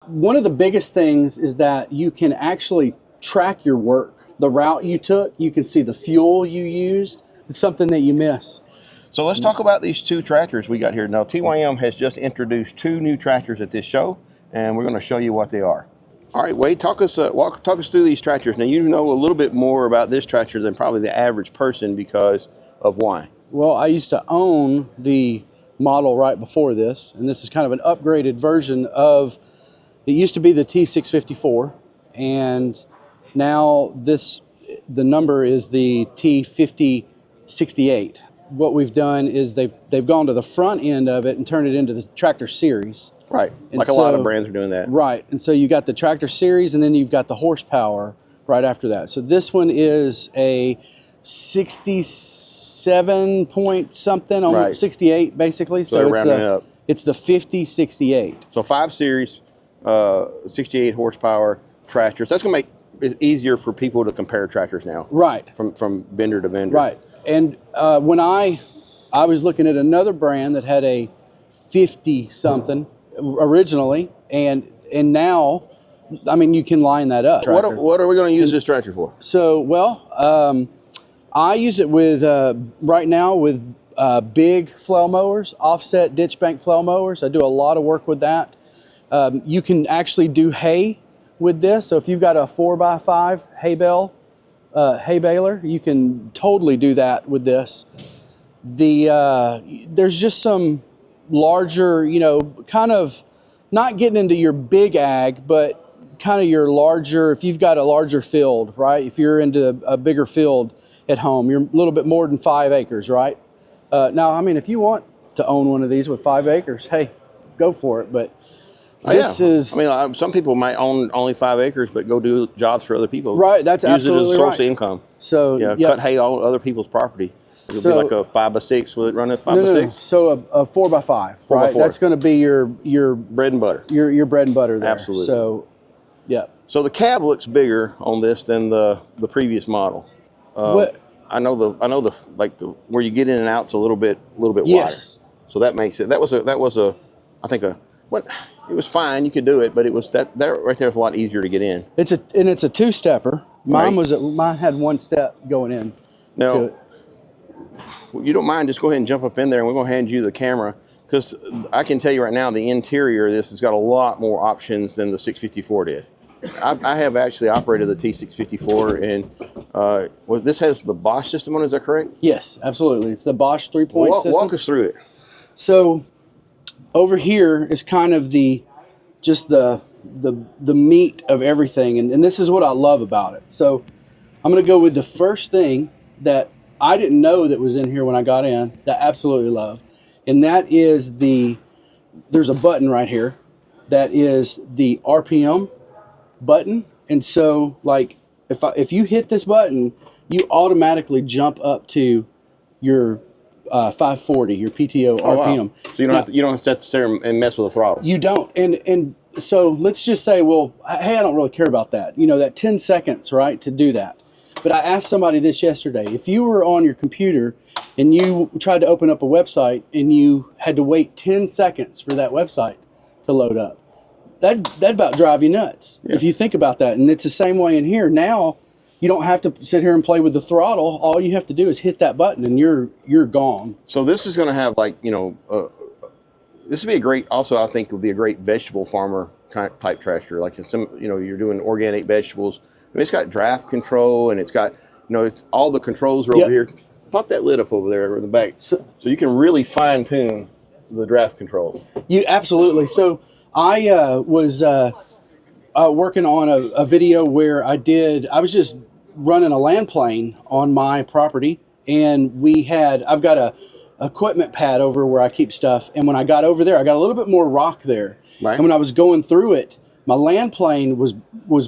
one of the biggest things is that you can actually track your work. The route you took, you can see the fuel you used. It's something that you miss. So let's talk about these two tractors we got here. Now, TYM has just introduced two new tractors at this show, and we're going to show you what they are. All right, Wade, talk us through these tractors. Now, you know a little bit more about this tractor than probably the average person because of why? Well, I used to own the model right before this, and this is kind of an upgraded version of, it used to be the T654, and now the number is the T5068. What we've done is they've gone to the front end of it and turned it into the tractor series. Right, and like a lot of brands are doing that. Right, and so you got the tractor series, and then you've got the horsepower right after that. So this one is a 67 point something, almost 68 basically. So it's the 5068. So 5 series, 68 horsepower tractors. That's going to make it easier for people to compare tractors now. Right. From vendor to vendor. Right. And when I was looking at another brand that had a 50 something originally, and now, I mean, you can line that up. What are we going to use this tractor for? So, well, I use it with right now with big flail mowers, offset ditch bank flail mowers. I do a lot of work with that. You can actually do hay with this. So if you've got a 4x5 hay baler, you can totally do that with this. There's just some larger, you know, kind of not getting into your big ag, but kind of your larger, if you've got a larger field, right? If you're into a bigger field at home, you're a little bit more than 5 acres, right? Now, I mean, if you want to own one of these with 5 acres, hey, go for it. But this is, I mean, some people might own only 5 acres, but go do jobs for other people. Right, that's absolutely right. Use it as a source of income. So yeah, cut hay on other people's property. It'll be like a 5x6. Will it run at 5x6? No. So a 4x5, right? That's going to be your bread and butter. Your bread and butter there. Absolutely. So, yeah. So the cab looks bigger on this than the previous model. I know the where you get in and out is a little bit wider. Yes. So that makes it. That was a I think it was fine. You could do it, but it was that right there was a lot easier to get in. It's a 2-stepper. Mine had 1 step going in. Now, to it. You don't mind, just go ahead and jump up in there, and we're going to hand you the camera, because I can tell you right now the interior of this has got a lot more options than the 654 did. I have actually operated the T654, and this has the Bosch system on it, is that correct? Yes, absolutely. It's the Bosch 3-point system. Walk us through it. So over here is kind of the meat of everything, and this is what I love about it. So I'm going to go with the first thing that I didn't know that was in here when I got in, that I absolutely love, and that is there's a button right here that is the RPM button. And so, like, if you hit this button, you automatically jump up to your 540, your PTO RPM. Wow. So you don't have to sit there and mess with the throttle. You don't. And so let's just say, well, hey, I don't really care about that. You know, that 10 seconds, right, to do that. But I asked somebody this yesterday. If you were on your computer and you tried to open up a website and you had to wait 10 seconds for that website to load up, that'd about drive you nuts. Yeah. If you think about that. And it's the same way in here. Now, you don't have to sit here and play with the throttle. All you have to do is hit that button and you're gone. So this is going to have, like, you know, this would be a great, also I think would be a great vegetable farmer type tractor. Like, you're doing organic vegetables. I mean, it's got draft control, and it's got, it's all the controls are over here. Pop that lid up over there in the back, so you can really fine tune the draft control. You absolutely. So I was working on a video where I was just running a land plane on my property, and I've got a equipment pad over where I keep stuff, and when I got over there, I got a little bit more rock there, right. And when I was going through it, my land plane was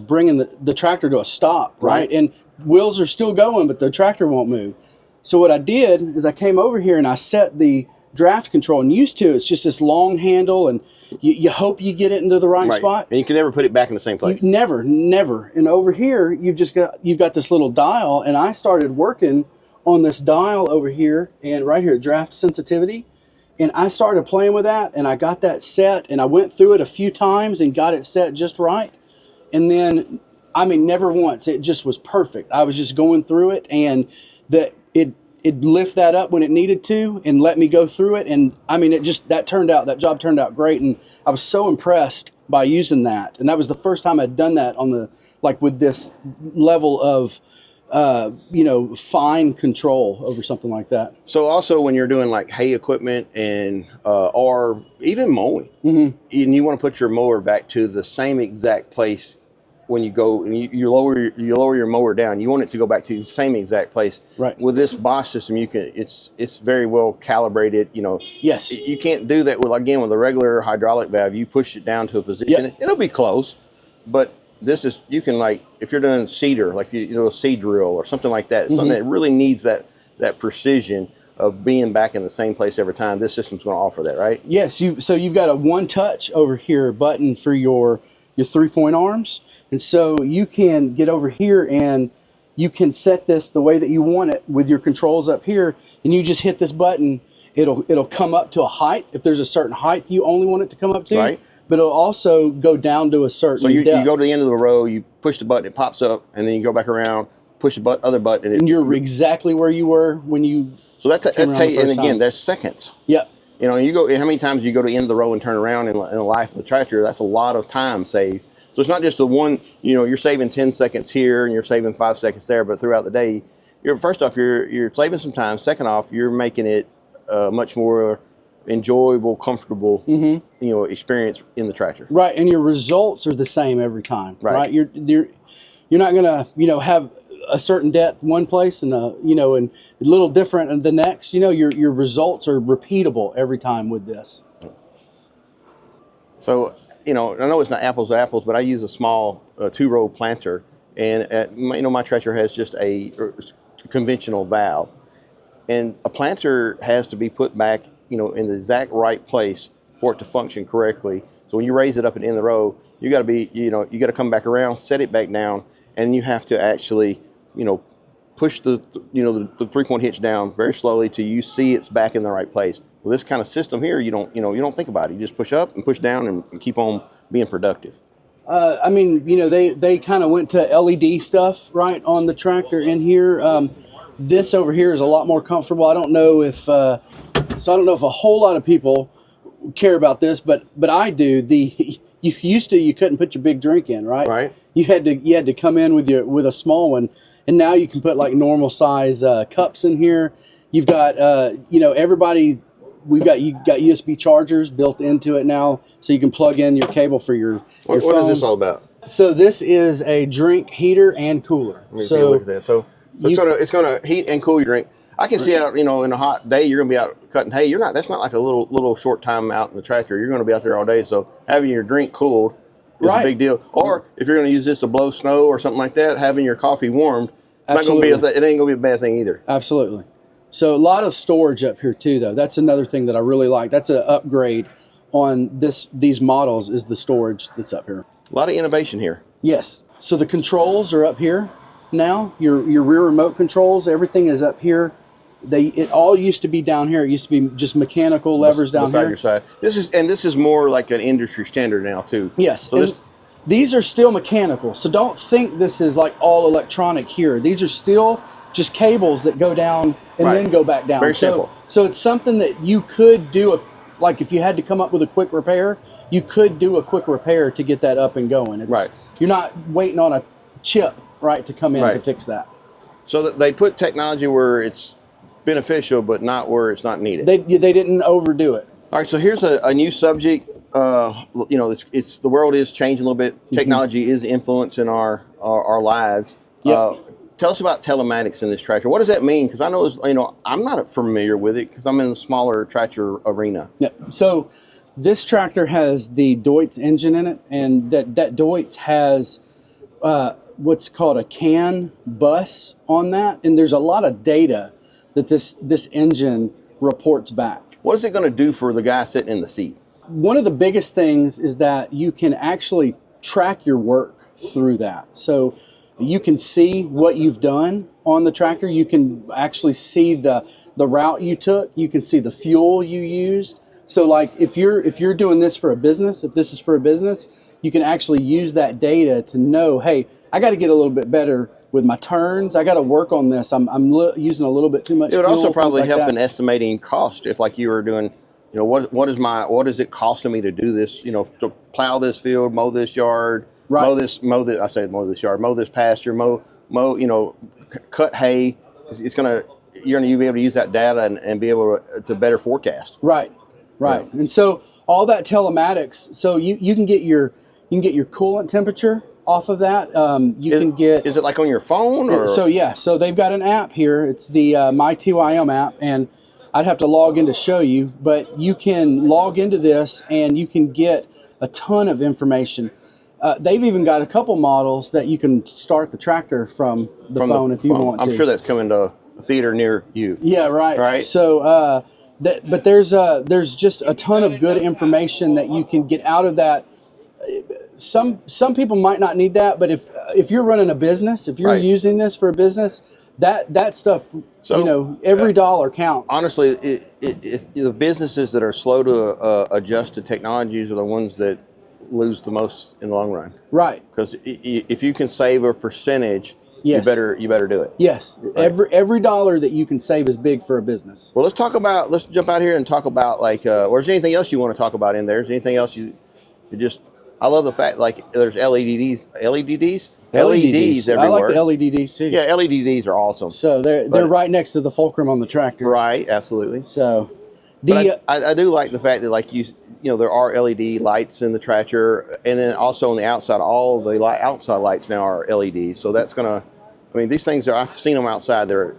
bringing the tractor to a stop, right? And wheels are still going, but the tractor won't move. So what I did is I came over here and I set the draft control, and used to, it's just this long handle, and you hope you get it into the right spot. And you can never put it back in the same place. Never. And over here, you've got this little dial, and I started working on this dial over here, and right here, draft sensitivity. And I started playing with that, and I got that set, and I went through it a few times and got it set just right. And then, I mean, never once. It just was perfect. I was just going through it, and it lift that up when it needed to and let me go through it. And I mean, that job turned out great. And I was so impressed by using that. And that was the first time I'd done that with this level of, fine control over something like that. So also when you're doing like hay equipment and or even mowing, and you want to put your mower back to the same exact place when you go and you lower your mower down, you want it to go back to the same exact place. Right. With this Bosch system, it's very well calibrated. Yes. You can't do that with a regular hydraulic valve. You push it down to a position, it'll be close, but this is, you can, like, if you're doing cedar, like you do a seed drill or something like that, something that really needs that precision of being back in the same place every time. This system's going to offer that, right? Yes. So you've got a one touch over here button for your 3-point arms. And so you can get over here and you can set this the way that you want it with your controls up here, and you just hit this button. It'll come up to a height. If there's a certain height you only want it to come up to, right. But it'll also go down to a certain depth. So you go to the end of the row, you push the button, it pops up, and then you go back around, push the other button. And you're exactly where you were when you So that and again, that's seconds. Yep. You go, how many times you go to the end of the row and turn around in the life of the tractor? That's a lot of time saved. So it's not just the one, you're saving 10 seconds here and you're saving 5 seconds there, but throughout the day, first off, you're saving some time. Second off, you're making it much more enjoyable, comfortable, experience in the tractor. Right, and your results are the same every time. Right. You're not gonna, have a certain depth one place and and a little different in the next. Your results are repeatable every time with this. So, I know it's not apples to apples, but I use a small 2-row planter, and my tractor has just a conventional valve, and a planter has to be put back, in the exact right place for it to function correctly. So when you raise it up and in the row, you got to be, you got to come back around, set it back down, and you have to actually, push the 3-point hitch down very slowly till you see it's back in the right place. With this kind of system here, you don't think about it. You just push up and push down and keep on being productive. They kind of went to LED stuff right on the tractor in here. This over here is a lot more comfortable. I don't know if a whole lot of people care about this, but I do. You couldn't put your big drink in, right? Right. You had to come in with a small one, and now you can put like normal size cups in here. You've got everybody. You got USB chargers built into it now, so you can plug in your cable for your phone. What is this all about? So this is a drink heater and cooler. Let me take a look at that. So it's gonna heat and cool your drink. I can see out, in a hot day, you're gonna be out cutting hay. That's not like a little short time out in the tractor. You're gonna be out there all day. So having your drink cooled is a big deal. Or if you're gonna use this to blow snow or something like that, having your coffee warmed, it ain't gonna be a bad thing either. Absolutely. So a lot of storage up here too, though. That's another thing that I really like. That's an upgrade on these models, is the storage that's up here. A lot of innovation here. Yes. So the controls are up here now. Your rear remote controls, everything is up here. It all used to be down here. It used to be just mechanical levers down here. Your side. This is more like an industry standard now too. Yes. So these are still mechanical. So don't think this is like all electronic here. These are still just cables that go down and then go back down. Very simple. So it's something that you could do, like if you had to come up with a quick repair, you could do a quick repair to get that up and going. You're not waiting on a chip, to come in to fix that. So that they put technology where it's beneficial, but not where it's not needed. They didn't overdo it. All right, so here's a new subject. The world is changing a little bit. Technology is influencing our lives. Yep. Tell us about telematics in this tractor. What does that mean? Because I know, I'm not familiar with it because I'm in the smaller tractor arena. Yeah. So this tractor has the Deutz engine in it, and that Deutz has what's called a CAN bus on that, and there's a lot of data that this engine reports back. What is it going to do for the guy sitting in the seat? One of the biggest things is that you can actually track your work through that. So You can see what you've done on the tractor. You can actually see the route you took. You can see the fuel you used. So like if you're doing this for a business, if this is for a business, you can actually use that data to know, hey, I got to get a little bit better with my turns. I got to work on this. I'm using a little bit too much It would fuel, also probably like help that. in estimating cost if like you were doing, you know, what is it costing me to do this, you know, to plow this field, mow this yard, Right. mow this pasture, mow, you know, cut hay. You're gonna be able to use that data and be able to better forecast. Right. Right. Yeah. And so all that telematics, so you can get your coolant temperature off of that. Is it like on your phone or? So yeah, so they've got an app here. It's the My TYM app, and I'd have to log in to show you, but you can log into this and you can get a ton of information. They've even got a couple models that you can start the tractor from the phone if you want to. I'm sure that's coming to a theater near you. Yeah, right. Right. So, but there's just a ton of good information that you can get out of that. Some people might not need that, but if you're running a business, if you're using this for a business, that stuff, so, you know, every dollar counts. Honestly, the businesses that are slow to adjust to technologies are the ones that lose the most in the long run. Right. Because if you can save a percentage, yes, you better do it. Yes. Right. Every dollar that you can save is big for a business. Well, let's jump out here and talk about like, or is there anything else you want to talk about in there? Is there anything else you just? I love the fact like there's LEDs everywhere. I like the LEDs too. Yeah, LEDs are awesome. So they're right next to the fulcrum on the tractor. Right, absolutely. So I do like the fact that like you know there are LED lights in the tractor, and then also on the outside, all the outside lights now are LEDs. So that's gonna, I mean, these things I've seen them outside. They're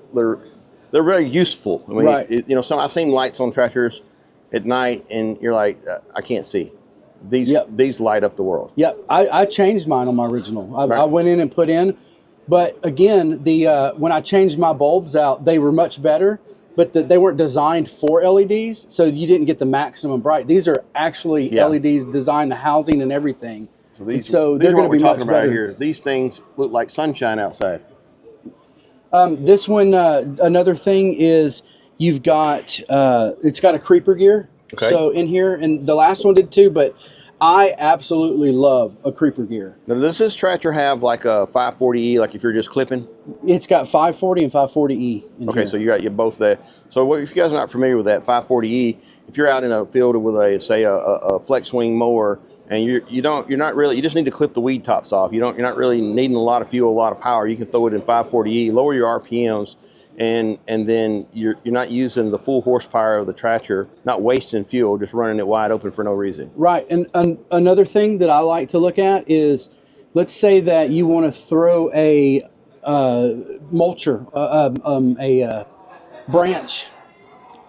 very useful. I mean, right. You know, I've seen lights on tractors at night, and you're like, I can't see. These light up the world. Yep, I changed mine on my original. I went in and put in, but again, when I changed my bulbs out, they were much better, but they weren't designed for LEDs, so you didn't get the maximum bright. These are actually LEDs designed the housing and everything. So they're going to be much better. Here. These things look like sunshine outside. This one, another thing is you've got it's got a creeper gear. Okay. So in here, and the last one did too, but I absolutely love a creeper gear. Now, does this tractor have like a 540E, like if you're just clipping? It's got 540 and 540E in okay, here. so you got both there. So if you guys are not familiar with that 540E, if you're out in a field with a flex wing mower, and you just need to clip the weed tops off. You're not really needing a lot of fuel, a lot of power. You can throw it in 540E, lower your RPMs, and then you're not using the full horsepower of the tractor, not wasting fuel, just running it wide open for no reason. Right, and another thing that I like to look at is, let's say that you want to throw a mulcher, a branch.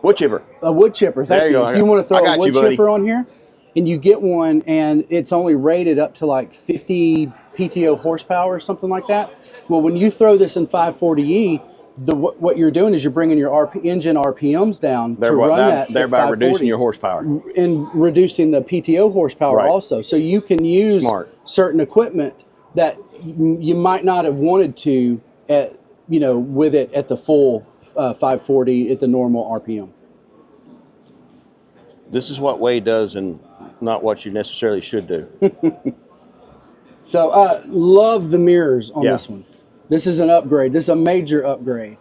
Wood chipper. A wood chipper, thank you. If you want to throw a wood chipper on here, and you get one, and it's only rated up to like 50 PTO horsepower or something like that. Well, when you throw this in 540E, what you're doing is you're bringing your engine RPMs down to run that, thereby reducing your horsepower and reducing the PTO horsepower also. So you can use certain equipment that you might not have wanted to with it at the full 540 at the normal RPM. This is what Wade does, and not what you necessarily should do. So love the mirrors on this one. This is an upgrade. This is a major upgrade.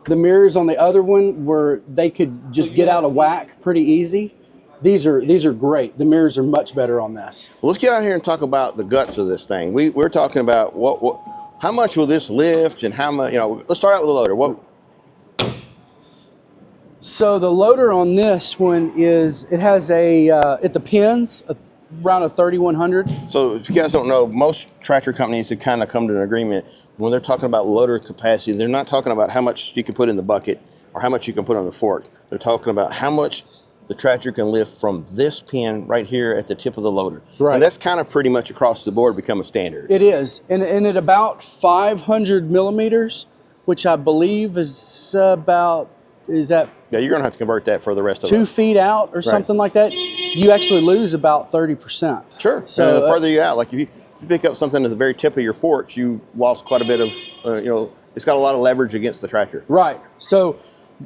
The mirrors on the other one they could just get out of whack pretty easy. These are great. The mirrors are much better on this. Well, let's get out here and talk about the guts of this thing. We're talking about how much will this lift, and how much, let's start out with the loader. So the loader on this one it has at the pins, around a 3100. So if you guys don't know, most tractor companies have kind of come to an agreement when they're talking about loader capacity. They're not talking about how much you can put in the bucket or how much you can put on the fork. They're talking about how much the tractor can lift from this pin right here at the tip of the loader. Right. And that's kind of pretty much across the board become a standard. It is, and at about 500 millimeters, which I believe is about, yeah, you're gonna have to convert that for the rest of 2 feet out or something like that. You actually lose about 30%. Sure. So the further you out, like if if you pick up something at the very tip of your forks, you lost quite a bit of, you know, it's got a lot of leverage against the tractor. Right. So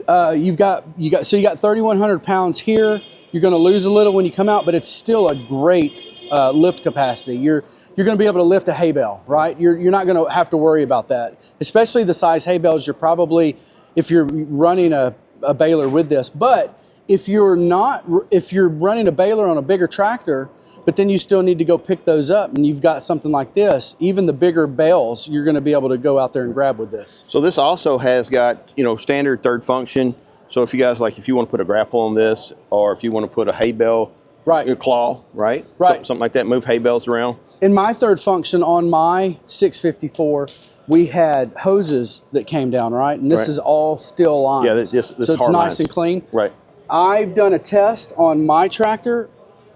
you got 3,100 pounds here. You're going to lose a little when you come out, but it's still a great lift capacity. You're going to be able to lift a hay bale, right? You're not going to have to worry about that, especially the size hay bales. You're probably, if you're running a baler with this, but if you're running a baler on a bigger tractor, but then you still need to go pick those up, and you've got something like this, even the bigger bales, you're going to be able to go out there and grab with this. So this also has got, you know, standard third function. So if you guys like, if you want to put a grapple on this, or if you want to put a hay bale, right, claw, right, something like that, move hay bales around. In my third function on my 654, we had hoses that came down, right, and this is all steel lines. Yeah, this so it's nice lines. And clean. Right. I've done a test on my tractor,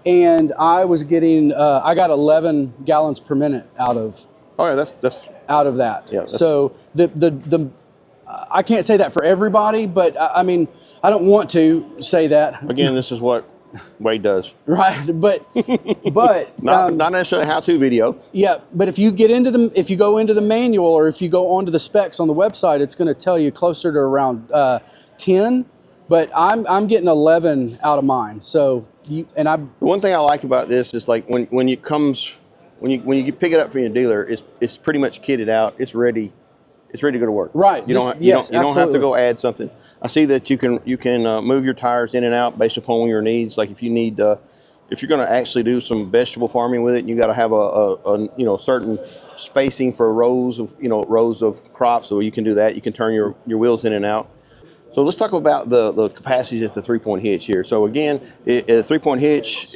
and I was getting, I got 11 gallons per minute out of. Oh yeah, that's out of that. Yeah. So the I can't say that for everybody, but I mean, I don't want to say that. Again, this is what Wade does. Right, but not necessarily how-to video. Yeah, but if you go into the manual, or if you go onto the specs on the website, it's going to tell you closer to around 10. But I'm getting 11 out of mine. So the one thing I like about this is, like, when you pick it up from your dealer, it's pretty much kitted out. It's ready. It's ready to go to work. Right. You don't have to go add something. I see that you can move your tires in and out based upon your needs. Like if you need, if you're going to actually do some vegetable farming with it, you got to have a certain spacing for rows of crops. So you can do that. You can turn your wheels in and out. So let's talk about the capacities at the 3-point hitch here. So again, a 3-point hitch,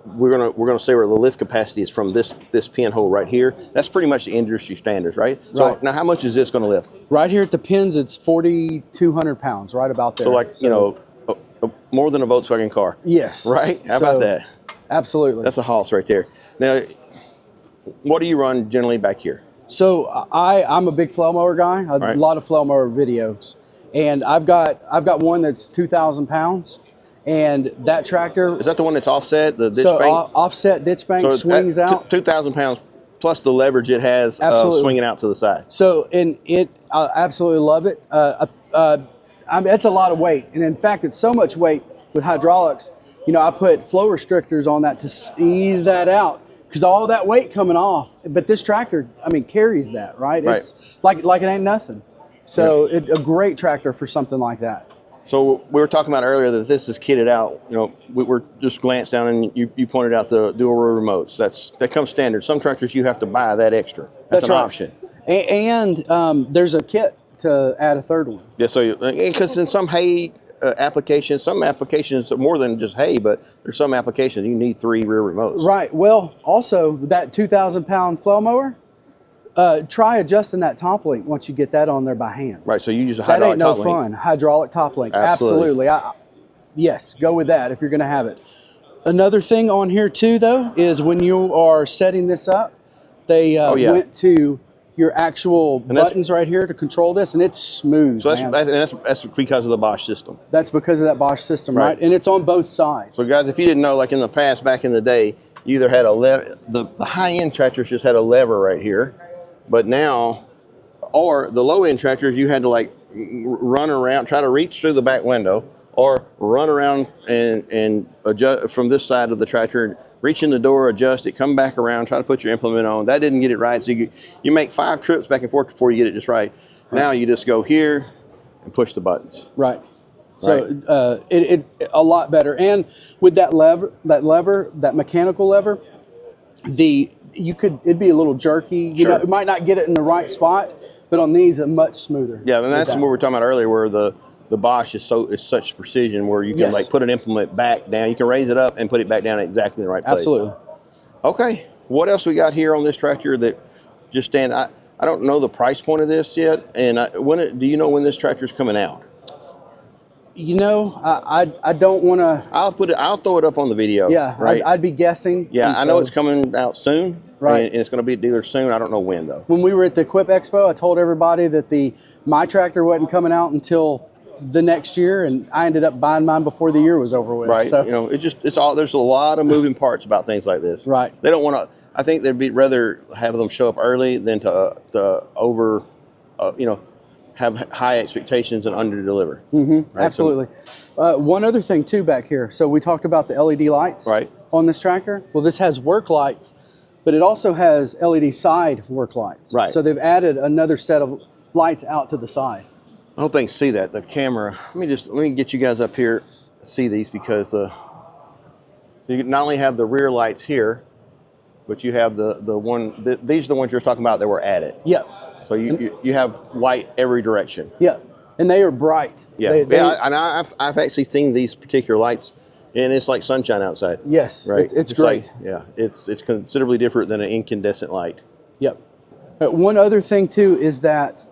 we're gonna say where the lift capacity is from this pinhole right here. That's pretty much the industry standards, right? So now, how much is this going to lift? Right here at the pins, it's 4,200 pounds, right about there. So like, you know, more than a Volkswagen car. Yes. Right? How about that? Absolutely. That's a Haas right there. Now, what do you run generally back here? So I'm a big flail mower guy. A lot of flail mower videos, and I've got one that's 2,000 pounds. And that tractor, is that the one that's offset, the ditch bank? Offset ditch bank, swings out. 2,000 pounds plus the leverage it has swinging out to the side. So, and I absolutely love it. It's a lot of weight, and in fact, it's so much weight with hydraulics. You know, I put flow restrictors on that to ease that out, because all that weight coming off. But this tractor, I mean, carries that, right? It's like it ain't nothing. So, a great tractor for something like that. So we were talking about earlier that this is kitted out. You know, we were just glanced down, and you pointed out the dual row remotes. That comes standard. Some tractors you have to buy that extra. That's an option. And there's a kit to add a third one. Yeah. So because in some hay applications, some applications more than just hay, but there's some applications you need 3 rear remotes. Right. Well, also that 2,000-pound flail mower. Try adjusting that top link once you get that on there by hand. Right, so you use a hydraulic top link. That ain't no fun. Hydraulic top link. Absolutely. Yes, go with that if you're going to have it. Another thing on here too, though, is when you are setting this up, they went to your actual buttons right here to control this, and it's smooth. So that's because of the Bosch system. That's because of that Bosch system, right? And it's on both sides. So guys, if you didn't know, like in the past, back in the day, you either had the high-end tractors just had a lever right here. But now, or the low-end tractors, you had to like run around, try to reach through the back window, or run around and adjust from this side of the tractor, reach in the door, adjust it, come back around, try to put your implement on. That didn't get it right, so you make 5 trips back and forth before you get it just right. Now you just go here and push the buttons. Right. So it a lot better. And with that mechanical lever, it'd be a little jerky. You know, it might not get it in the right spot, but on these, it's much smoother. Yeah, and that's what we were talking about earlier, where the Bosch is such precision, where you can like put an implement back down. You can raise it up and put it back down exactly in the right place. Absolutely. Okay, what else we got here on this tractor that just stand? I don't know the price point of this yet, and do you know when this tractor's coming out? You know, I don't want to. I'll throw it up on the video. Yeah, right. I'd be guessing. Yeah, I know it's coming out soon. Right. And it's going to be at dealer soon. I don't know when though. When we were at the Equip Expo, I told everybody that my tractor wasn't coming out until the next year, and I ended up buying mine before the year was over with. Right. So, you know, there's a lot of moving parts about things like this. Right. They don't want to. I think they'd be rather have them show up early than to over, you know, have high expectations and under deliver. Right? Absolutely. One other thing too back here. So we talked about the LED lights on this tractor. Well, this has work lights, but it also has LED side work lights. Right. So they've added another set of lights out to the side. I hope they can see that. The camera. Let me get you guys up here to see these, because so you not only have the rear lights here, but you have the these are the ones you're talking about that were added. Yep. So you have light every direction. Yep. And they are bright. Yeah. And I've actually seen these particular lights, and it's like sunshine outside. Yes. Right. It's great. Like, yeah. It's considerably different than an incandescent light. Yep. One other thing too is that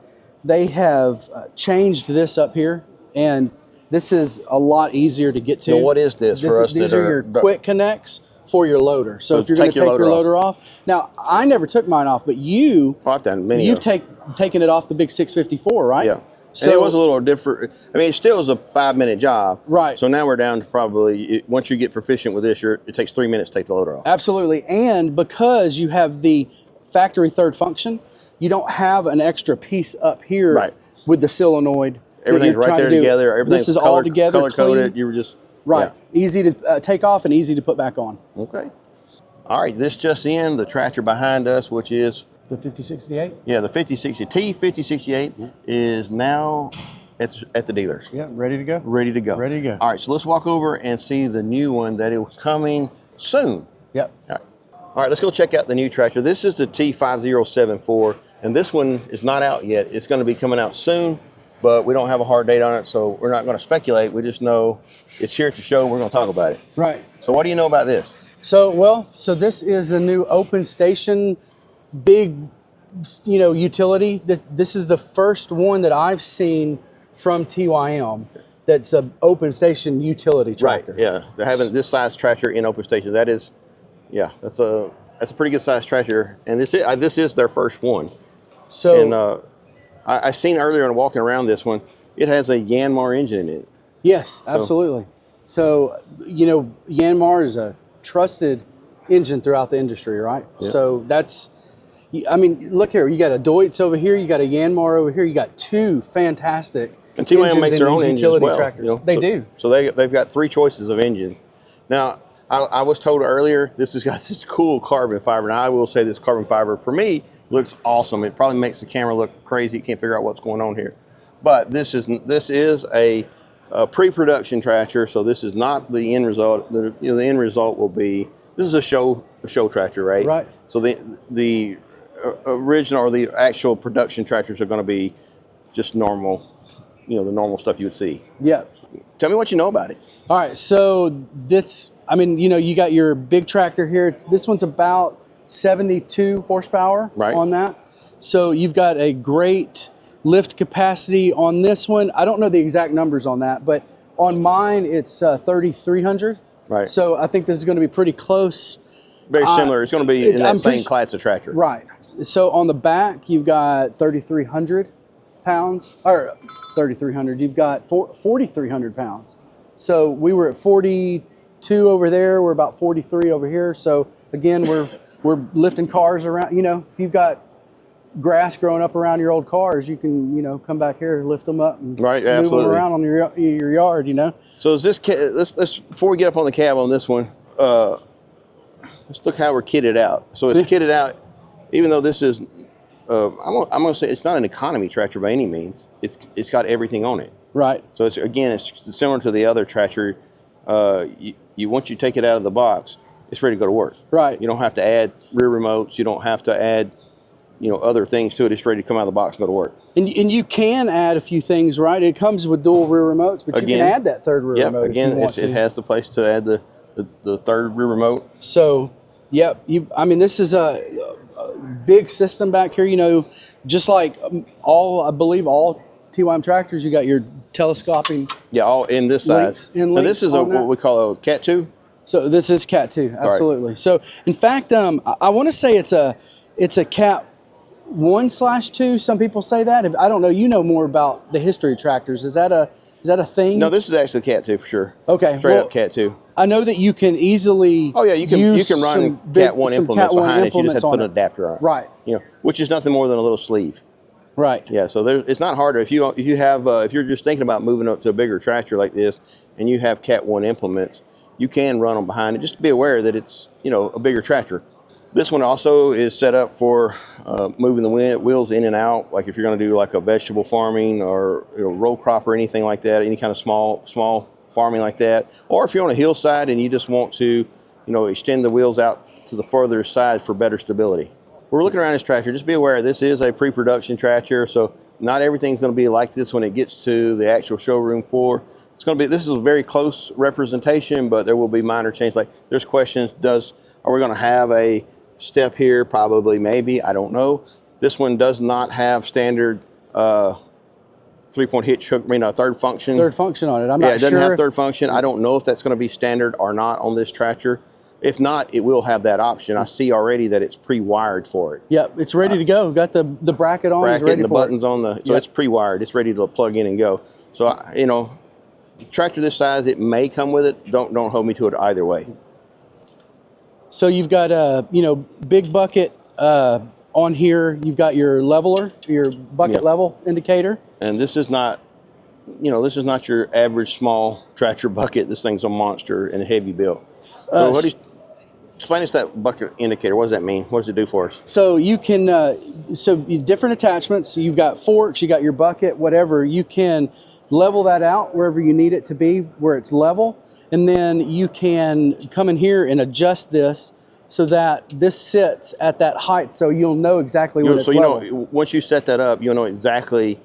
they have changed this up here, and this is a lot easier to get to. Now, what is this for us? These are your quick connects for your loader. So if you're going to take your loader off. Now, I never took mine off, but I've done many. You've taken it off the big 654, right? Yeah. So and it was a little different. I mean, it still was a 5-minute job. Right. So now we're down to probably, once you get proficient with this, it takes 3 minutes to take the loader off. Absolutely. And because you have the factory third function, you don't have an extra piece up here with the solenoid. Everything's right there together. Everything's this is all together, color coded. You were just easy to take off and easy to put back on. Okay. All right. This just in, the tractor behind us, which is the 5068. Yeah, the T5068 is now at the dealers. Yeah, ready to go. Ready to go. Ready to go. All right. So let's walk over and see the new one that is coming soon. Yep. All right. All right. Let's go check out the new tractor. This is the T5074. And this one is not out yet. It's going to be coming out soon, but we don't have a hard date on it, so we're not going to speculate. We just know it's here at the show, and we're going to talk about it. Right. So what do you know about this? So this is a new open station, big, utility. This is the first one that I've seen from TYM that's an open station utility tractor. Right. Yeah. They're having this size tractor in open station. That is, yeah, that's a pretty good size tractor, and this is their first one. So, and I seen earlier in walking around this one, it has a Yanmar engine in it. Yes, absolutely. So, Yanmar is a trusted engine throughout the industry, right? Yeah. So that's, I mean, look here, you got a Deutz over here, you got a Yanmar over here, you got two fantastic and TYM makes their own utility well, tractors. They do. So they've got 3 choices of engine. Now, I was told earlier this has got this cool carbon fiber. Now, I will say this carbon fiber, for me, looks awesome. It probably makes the camera look crazy. You can't figure out what's going on here. But this is a pre-production tractor, so this is not the end result. The end result will be, this is a show tractor, right? Right. So the original or the actual production tractors are going to be just normal, the normal stuff you would see. Yeah. Tell me what you know about it. All right. So this, I mean, you got your big tractor here. This one's about 72 horsepower on that. So you've got a great lift capacity on this one. I don't know the exact numbers on that, but on mine it's 3,300. Right. So I think this is going to be pretty close. Very similar. It's going to be in that same class of tractor. Right. So on the back you've got 3,300 pounds, or 3,300. You've got 4,300 pounds. So we were at 42 over there. We're about 43 over here. So again, we're lifting cars around. If you've got grass growing up around your old cars, you can come back here, lift them up, and move them around on your yard. So is this let's before we get up on the cab on this one, let's look how we're kitted out. So it's kitted out, even though this is I'm gonna say it's not an economy tractor by any means. It's got everything on it. Right. So it's similar to the other tractor. Once you take it out of the box, it's ready to go to work. Right. You don't have to add rear remotes. You don't have to add, other things to it. It's ready to come out of the box and go to work. And you can add a few things, right? It comes with dual rear remotes, but you can add that third rear remote. Again, it has the place to add the third rear remote. So, yep. This is a big system back here. Just like I believe all TYM tractors, you got your telescoping. Yeah, all in this size. Now this is what we call a Cat 2. So this is Cat 2, absolutely. Right. So in fact, I want to say it's a Cat 1/2. Some people say that. I don't know. You know more about the history of tractors. Is that a thing? No, this is actually Cat 2 for sure. Okay. Straight up Cat 2. I know that you can easily. Oh yeah, you can run Cat 1 implements behind it. You just have to put an adapter on it. Right. You know, which is nothing more than a little sleeve. Right. Yeah. So it's not harder if you're just thinking about moving up to a bigger tractor like this, and you have Cat 1 implements, you can run them behind it. Just be aware that it's a bigger tractor. This one also is set up for moving the wheels in and out. Like if you're going to do like a vegetable farming or row crop or anything like that, any kind of small farming like that, or if you're on a hillside and you just want to, extend the wheels out to the further side for better stability. We're looking around this tractor. Just be aware this is a pre-production tractor, so not everything's going to be like this when it gets to the actual showroom floor. It's going to be. This is a very close representation, but there will be minor changes. Like there's questions. Are we going to have a step here? Probably, maybe. I don't know. This one does not have standard 3-point hitch hook. Third function. Third function on it. I'm not sure. Yeah, it doesn't have third function. I don't know if that's going to be standard or not on this tractor. If not, it will have that option. I see already that it's pre-wired for it. Yep, it's ready to go. Got the bracket on. Bracket ready and the for buttons on the. So it's pre-wired. It's ready to plug in and go. So tractor this size, it may come with it. Don't hold me to it either way. So you've got a big bucket on here. You've got your leveler, your bucket level indicator. And this is not, this is not your average small tractor bucket. This thing's a monster and heavy built. So explain us that bucket indicator. What does that mean? What does it do for us? So you can, different attachments. You've got forks. You got your bucket, whatever. You can level that out wherever you need it to be, where it's level. And then you can come in here and adjust this so that this sits at that height, so you'll know exactly when it's level. Once you set that up, you'll know exactly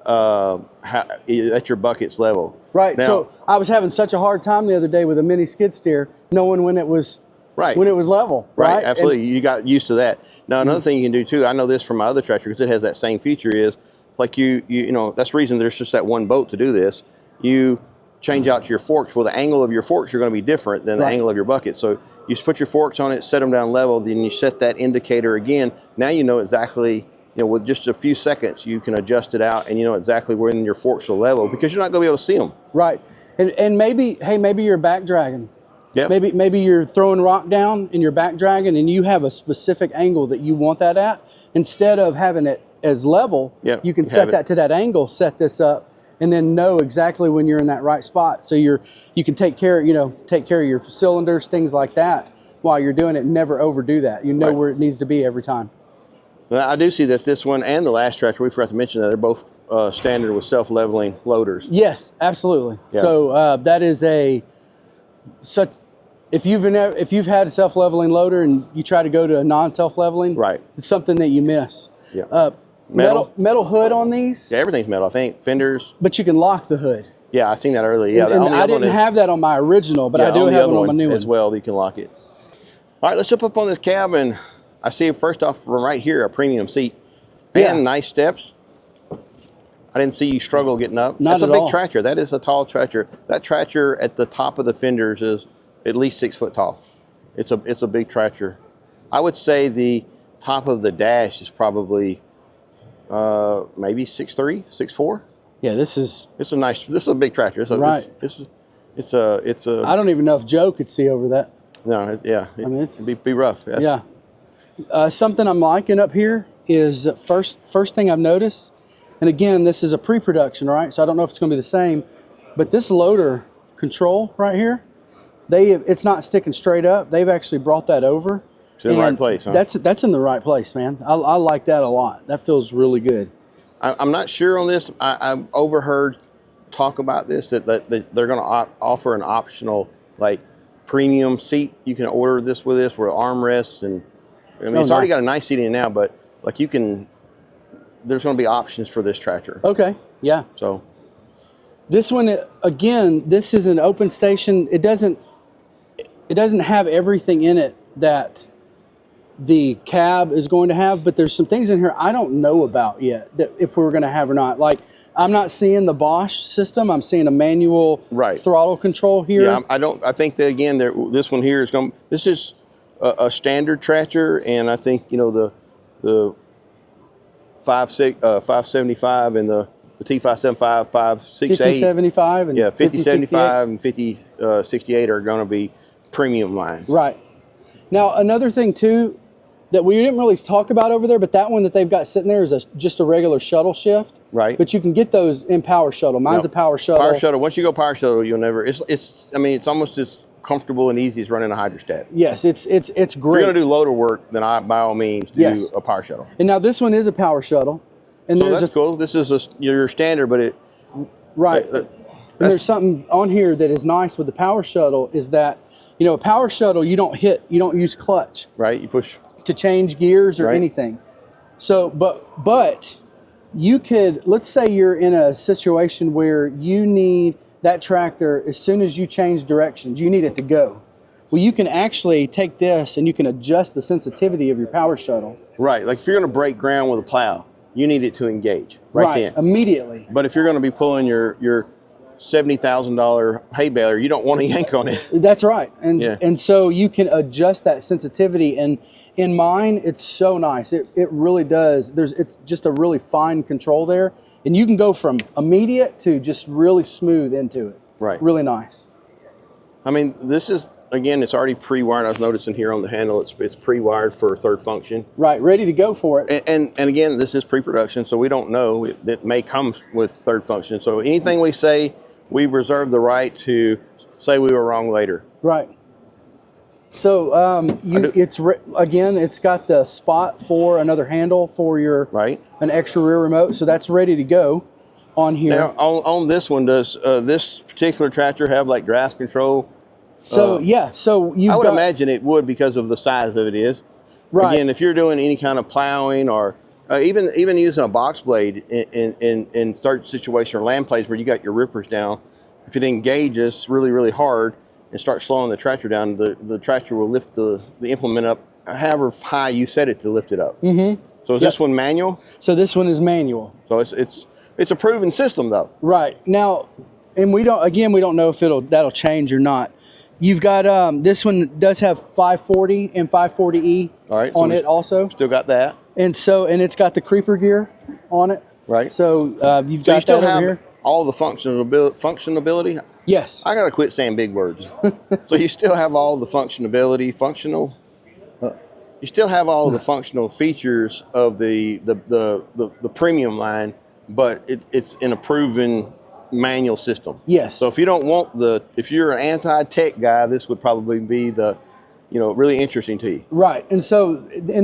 that your bucket's level. Right. Now, so I was having such a hard time the other day with a mini skid steer, knowing when it was level. Right. Absolutely. You got used to that. Now another thing you can do too. I know this from my other tractor because it has that same feature. Is like that's the reason there's just that one boat to do this. You change out to your forks. Well, the angle of your forks are going to be different than the angle of your bucket. So you just put your forks on it, set them down level, then you set that indicator again. Now you know exactly, with just a few seconds, you can adjust it out and you know exactly when your forks are level because you're not going to be able to see them. Right. And maybe you're back dragging. Yeah. Maybe you're throwing rock down and you're back dragging and you have a specific angle that you want that at. Instead of having it as level, you can set that to that angle, set this up, and then know exactly when you're in that right spot. So you can take care of your cylinders, things like that, while you're doing it. Never overdo that. You know where it needs to be every time. Well, I do see that this one and the last tractor, we forgot to mention that they're both standard with self-leveling loaders. Yes, absolutely. Yeah. So that is if you've had a self-leveling loader and you try to go to a non-self-leveling, it's something that you miss. Yeah. Metal hood on these? Yeah, everything's metal, I think. Fenders. But you can lock the hood. Yeah, I seen that earlier. Yeah, and I didn't have that on my original, but I do have it on my new one as well. You can lock it. All right, let's jump up on this cab, and I see first off from right here a premium seat and nice steps. I didn't see you struggle getting up. That's a big tractor. That is a tall tractor. That tractor at the top of the fenders is at least 6 foot tall. It's a big tractor. I would say the top of the dash is probably maybe 6'3", 6'4". Yeah, this is a big tractor. So it's a. I don't even know if Joe could see over that. No, it'd be rough. Something I'm liking up here is first thing I've noticed, and again, this is a pre-production, right? So I don't know if it's going to be the same, but this loader control right here, it's not sticking straight up. They've actually brought that over. It's in the right place, huh? That's in the right place, man. I like that a lot. That feels really good. I'm not sure on this. I've overheard talk about this, that they're going to offer an optional, like, premium seat. You can order this with this, where armrests, and it's already got a nice seat in now, but like there's going to be options for this tractor. Okay, yeah. So this one, again, this is an open station. It doesn't have everything in it that the cab is going to have, but there's some things in here I don't know about yet that if we're going to have or not. Like, I'm not seeing the Bosch system. I'm seeing a manual throttle control here. Yeah, I think that again, this one here is going. This is a standard tractor, and I think the 575 and the T575 568. 5075 and Yeah, 5075 and 5068. 5068 are going to be premium lines. Right. Now, another thing too that we didn't really talk about over there, but that one that they've got sitting there is just a regular shuttle shift. Right. But you can get those in power shuttle. Mine's a power shuttle. Power shuttle. Once you go power shuttle, you'll never. I mean, it's almost as comfortable and easy as running a hydrostat. Yes, it's great. If you're going to do loader work, then by all means do a power shuttle. And now this one is a power shuttle. And so that's cool. This is your standard, but it. Right. And there's something on here that is nice with the power shuttle is that, you know, a power shuttle, you don't use clutch. Right. You push. To change gears or anything. So, but you could, let's say you're in a situation where you need that tractor, as soon as you change directions, you need it to go. Well, you can actually take this and you can adjust the sensitivity of your power shuttle. Right. Like if you're going to break ground with a plow, you need it to engage right then. Immediately. But if you're going to be pulling your $70,000 hay baler, you don't want to yank on it. That's right. And so you can adjust that sensitivity. And in mine, it's so nice. It really does. It's just a really fine control there. And you can go from immediate to just really smooth into it. Right. Really nice. I mean, this is, again, it's already pre-wired. I was noticing here on the handle, it's pre-wired for third function. Right, ready to go for it. And again, this is pre-production, so we don't know. It may come with third function. So anything we say, we reserve the right to say we were wrong later. Right. So it's got the spot for another handle for your an extra rear remote. So that's ready to go on here. Now on this one, does this particular tractor have like draft control? So so I would imagine it would because of the size of it is. Right. Again, if you're doing any kind of plowing or even using a box blade in certain situations or land plays where you got your rippers down, if it engages really, really hard and start slowing the tractor down, the tractor will lift the implement up however high you set it to lift it up. Mm-hmm. So is this one manual? So this one is manual. So it's a proven system though. Right. Now, and we don't know if that'll change or not. You've got this one does have 540 and 540E on it also. Still got that. And it's got the creeper gear on it. Right. So you've got that over here. All the functionability? Yes. I gotta quit saying big words. So you still have all the functionability, you still have all of the functional features of the premium line, but it's in a proven manual system. Yes. So if you don't want if you're an anti-tech guy, this would probably be really interesting to you. Right. And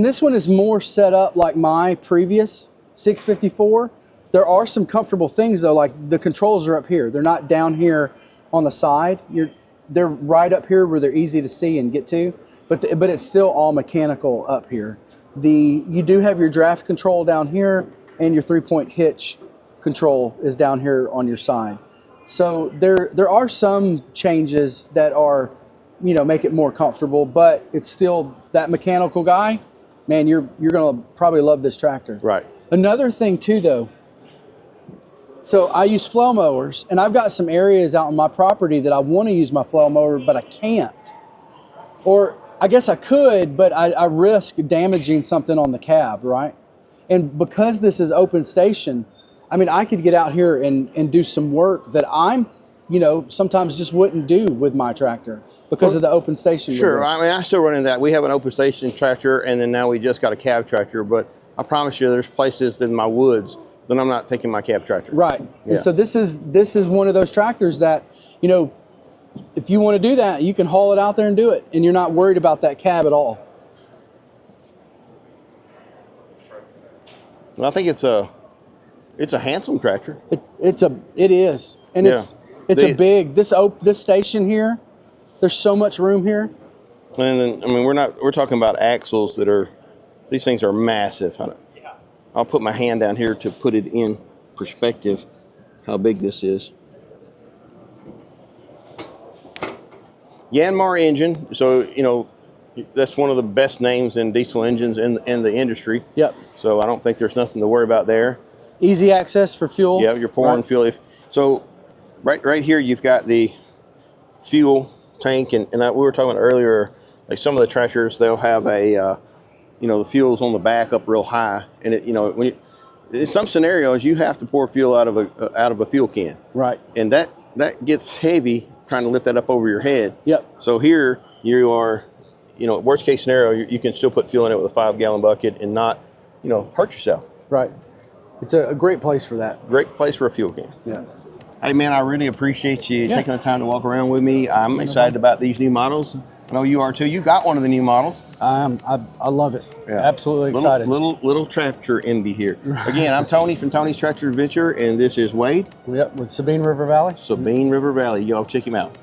this one is more set up like my previous 654. There are some comfortable things though, like the controls are up here. They're not down here on the side. They're right up here where they're easy to see and get to, but it's still all mechanical up here. You do have your draft control down here, and your 3-point hitch control is down here on your side. So there are some changes that are, make it more comfortable, but it's still that mechanical guy. Man, you're gonna probably love this tractor. Right. Another thing too though, so I use flail mowers, and I've got some areas out on my property that I want to use my flail mower, but I can't. Or I guess I could, but I risk damaging something on the cab, right? And because this is open station, I mean, I could get out here and do some work that I'm, sometimes just wouldn't do with my tractor because of the open station. Sure, I mean, I still run into that. We have an open station tractor, and then now we just got a cab tractor, but I promise you there's places in my woods then I'm not taking my cab tractor. Right. Yeah. And so this is one of those tractors that, if you want to do that, you can haul it out there and do it, and you're not worried about that cab at all. Well, I think it's a handsome tractor. It is, and it's a big this station here. There's so much room here. And then, I mean, we're talking about axles these things are massive. I'll put my hand down here to put it in perspective how big this is. Yanmar engine, so that's one of the best names in diesel engines in the industry. Yep. So I don't think there's nothing to worry about there. Easy access for fuel. Yeah, you're pouring fuel. So right here you've got the fuel tank, and we were talking about earlier, like some of the tractors, they'll have a the fuel's on the back up real high, and in some scenarios you have to pour fuel out of a fuel can. Right. And that gets heavy trying to lift that up over your head. Yep. So here you are, you know, worst case scenario, you can still put fuel in it with a 5-gallon bucket and not, you know, hurt yourself. Right. It's a great place for that. Great place for a fuel can. Yeah. Hey man, I really appreciate you taking the time to walk around with me. I'm excited about these new models. I know you are too. You got one of the new models. I love it. Yeah. Absolutely excited. Little tractor envy here. Again, I'm Tony from Tony's Tractor Adventure, and this is Wade. Yep, with Sabine River Valley. Sabine River Valley. Y'all check him out.